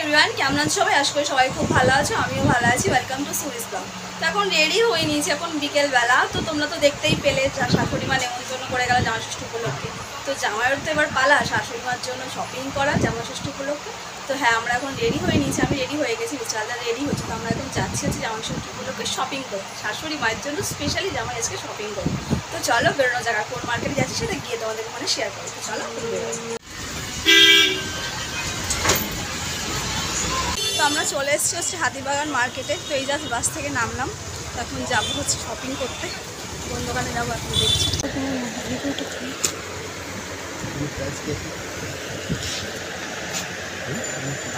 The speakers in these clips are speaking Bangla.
এভরিওয়ান, কেমন আছো সবাই? আশা করি সবাই খুব ভালো আছো, আমিও ভালো আছি। Welcome to Suri's blog. তো এখন রেডি হয়ে নিয়েছি, এখন বিকেলবেলা। তো তোমরা তো দেখতেই পেলে শাশুড়ি মা নেমন্তন্ন করে গেল জামা ষষ্ঠী উপলক্ষে। তো জামাইয়ের তো এবার পালা শাশুড়ি মার জন্য শপিং করা জামা ষষ্ঠী উপলক্ষে। তো হ্যাঁ, আমরা এখন রেডি হয়ে নিয়েছি, আমি রেডি হয়ে গেছি, বিশালদা রেডি হচ্ছে। তো আমরা এখন যাচ্ছি হচ্ছে জামা ষষ্ঠী উপলক্ষে শপিং করতে, শাশুড়ি মায়ের জন্য স্পেশালি জামাই আজকে শপিং করবো। তো চলো বেরোনো জায়গা কোন মার্কেটে যাচ্ছি সেটা গিয়ে তোমাদের মানে শেয়ার করবো। চলো তো আমরা চলে এসেছি হচ্ছে হাতিবাগান মার্কেটে। তো এই জাস্ট বাস থেকে নামলাম, এখন যাবো হচ্ছে শপিং করতে, কোন দোকানে যাবো এখন দেখছি।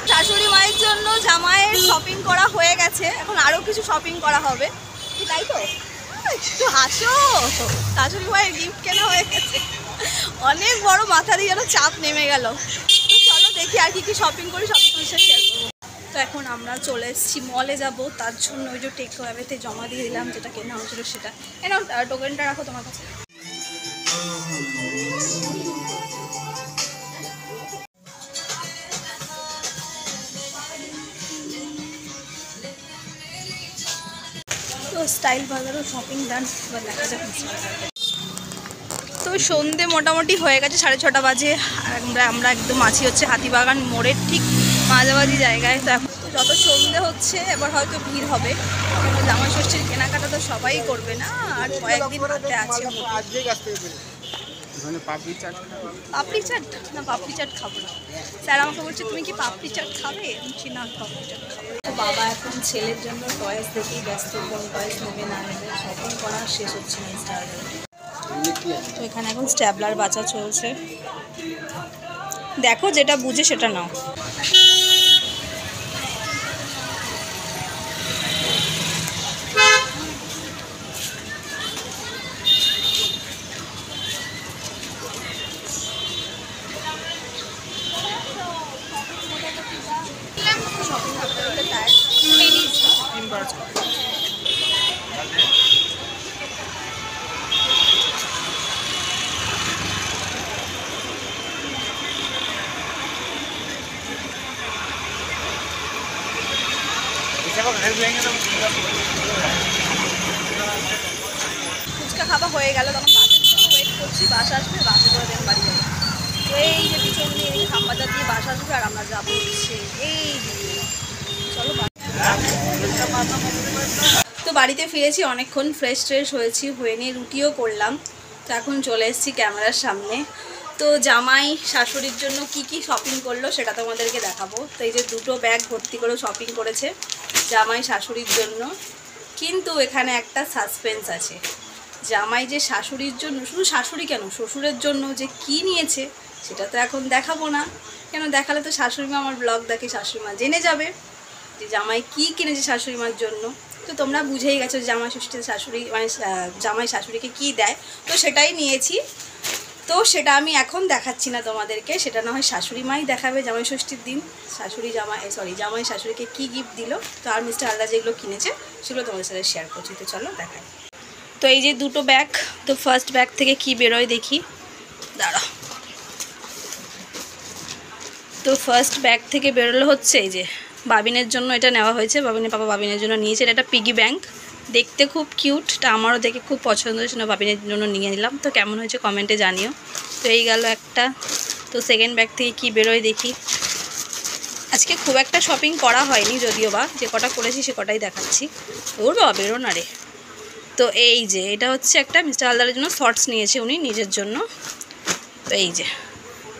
শাশুড়ি মায়ের জন্য জামাইয়ের শপিং করা হয়ে গেছে, এখন আরও কিছু শপিং করা হবে, কি তাই তো? একটু হাসো, শাশুড়ি মায়ের গিফট কেনা হয়ে গেছে, অনেক বড় মাথা দিয়ে যেন চাপ নেমে গেল। তো চলো দেখি আর কি শপিং করি, সব তোমার সাথে শেয়ার করবো। তো এখন আমরা চলে এসেছি মলে যাব, তার জন্য ওই যে টেক ওয়েতে জমা দিয়ে দিলাম, যেটা কেনা হয়েছিল সেটা। এনাও টোকেনটা রাখো তোমার কাছে। তো স্টাইল বাজারও শপিং ডান, এবার দেখা যাক। তো সন্ধে মোটামুটি হয়ে গেছে, 6:30 বাজে। আমরা একদম আছি হচ্ছে হাতিবাগান মোড়ের ঠিক মাঝামাঝি জায়গায়। তো এখন তো যত সন্ধে হচ্ছে এবার হয়তো ভিড় হবে, কারণ জামা ষষ্ঠীর কেনাকাটা তো সবাই করবে না, আর কয়েকদিন হাতে আছে। পাপড়ি চাট না, পাপড়ি চাট খাবো না। স্যার আমাকে বলছে তুমি কি পাপড়ি চাট খাবে? বলছি না, পাপড়ি চাট খাবো। তো বাবা এখন ছেলের জন্য টয়েস দেখেই ব্যস্ত, কোন টয়েস নেবে না নেবে, শপিং করা শেষ হচ্ছে না। তো এখানে এখন স্ট্যাবলার বাঁচা চলছে, দেখো যেটা বুঝে সেটা নাও। ফুচকা খাওয়া হয়ে গেল, তখন বাসের জন্য ওয়েট করছি, বাস আসবে, বাসে করে দেন বাড়ি যাবো। তো এই যে পিছন দিয়ে এই খাম্বাজার দিয়ে বাস আসবে, আর আমরা যাবো হচ্ছে এই দিকে। চলো তো বাড়িতে ফিরেছি, অনেকক্ষণ ফ্রেশ হয়েছি, হয়ে নিয়ে রুটিও করলাম। তো এখন চলে এসেছি ক্যামেরার সামনে। তো জামাই শাশুড়ির জন্য কি কি শপিং করলো সেটা তোমাদেরকে দেখাবো। তো এই যে দুটো ব্যাগ ভর্তি করে শপিং করেছে জামাই শাশুড়ির জন্য, কিন্তু এখানে একটা সাসপেন্স আছে। জামাই যে শাশুড়ির জন্য, শুধু শাশুড়ি কেন শ্বশুরের জন্য যে কি নিয়েছে সেটা তো এখন দেখাবো না, কেন দেখালে তো শাশুড়ি মা আমার ব্লগ দেখে শাশুড়ি মা জেনে যাবে যে জামাই কি কিনেছে শাশুড়ি মার জন্য। তো তোমরা বুঝেই গেছো জামাই ষষ্ঠীতে শাশুড়ি মানে জামাই শাশুড়িকে কি দেয়, তো সেটাই নিয়েছি। তো সেটা আমি এখন দেখাচ্ছি না তোমাদেরকে, সেটা না হয় শাশুড়ি মাই দেখাবে জামাই ষষ্ঠীর দিন জামাই শাশুড়িকে কি গিফট দিল। তো আর মিস্টার আলাদা যেগুলো কিনেছে সেগুলো তোমাদের সাথে শেয়ার করছি। তো চলো দেখাই। তো এই যে দুটো ব্যাগ, তো ফার্স্ট ব্যাগ থেকে কি বেরোয় দেখি, দাঁড়া। তো ফার্স্ট ব্যাগ থেকে বেরোলো হচ্ছে এই যে বাবিনের জন্য এটা নেওয়া হয়েছে, পাপা বাবিনের জন্য নিয়েছে। এটা একটা পিগি ব্যাংক, দেখতে খুব কিউট, এটা আমারও দেখে খুব পছন্দ হয়েছিল, বাবিনের জন্য নিয়ে নিলাম। তো কেমন হয়েছে কমেন্টে জানিও। তো এই গেল একটা। তো সেকেন্ড ব্যাগ থেকে কি বেরোয় দেখি। আজকে খুব একটা শপিং করা হয়নি, যদিও বা যে কটা করেছি সে কটাই দেখাচ্ছি। ওর বাবা বেরো না রে। তো এই যে এটা হচ্ছে একটা মিস্টার হালদারের জন্য শর্টস নিয়েছে উনি নিজের জন্য। তো এই যে,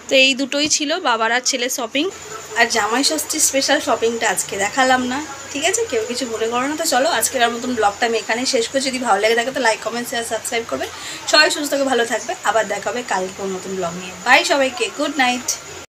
তো এই দুটোই ছিল বাবার আর ছেলের শপিং। আর জামাই ষষ্ঠীর স্পেশাল শপিংটা আজকে দেখালাম না, ঠিক আছে? কেউ কিছু মনে করো না। তো চলো আজকের মতন ব্লগটা আমি এখানেই শেষ করছি। যদি ভালো লেগে থাকে তো লাইক, কমেন্ট, শেয়ার, সাবস্ক্রাইব করবে। সবাই সুস্থ থাকে, ভালো থাকবে। আবার দেখা হবে কালকে নতুন ব্লগ নিয়ে। বাই সবাইকে, গুড নাইট।